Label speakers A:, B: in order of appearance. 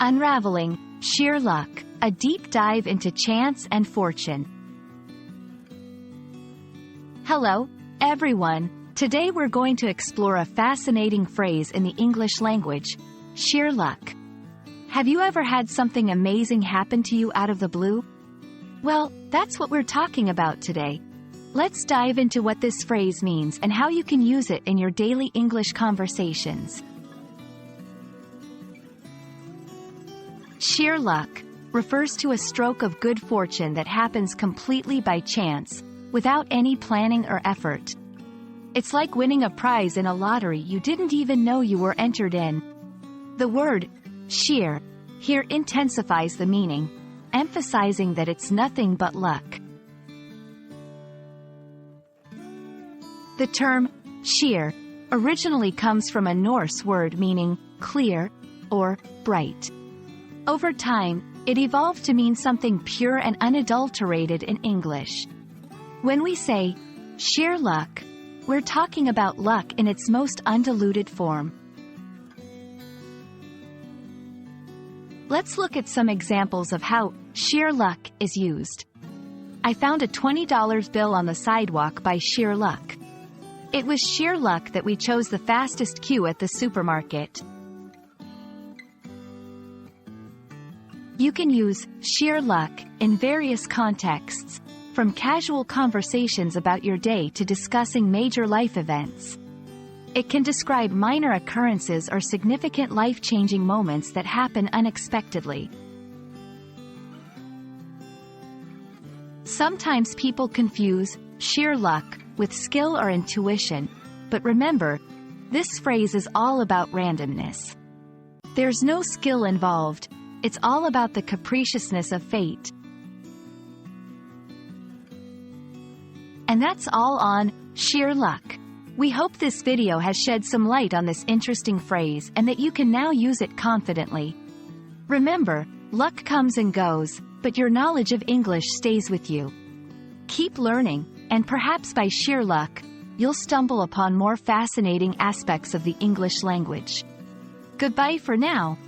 A: Unraveling Sheer Luck, a deep dive into chance and fortune. Hello, everyone. Today we're going to explore a fascinating phrase in the English language, sheer luck. Have you ever had something amazing happen to you out of the blue? Well, that's what we're talking about today. Let's dive into what this phrase means and how you can use it in your daily English conversations. Sheer luck refers to a stroke of good fortune that happens completely by chance, without any planning or effort. It's like winning a prize in a lottery you didn't even know you were entered in. The word sheer here intensifies the meaning, emphasizing that it's nothing but luck. The term sheer originally comes from a Norse word meaning clear or bright. Over time, it evolved to mean something pure and unadulterated in English. When we say sheer luck, we're talking about luck in its most undiluted form. Let's look at some examples of how sheer luck is used. I found a $20 bill on the sidewalk by sheer luck. It was sheer luck that we chose the fastest queue at the supermarket. You can use sheer luck in various contexts, from casual conversations about your day to discussing major life events. It can describe minor occurrences or significant life-changing moments that happen unexpectedly. Sometimes people confuse sheer luck with skill or intuition, but remember, this phrase is all about randomness. There's no skill involved. It's all about the capriciousness of fate. And that's all on sheer luck. We hope this video has shed some light on this interesting phrase and that you can now use it confidently. Remember, luck comes and goes, but your knowledge of English stays with you. Keep learning, and perhaps by sheer luck, you'll stumble upon more fascinating aspects of the English language. Goodbye for now.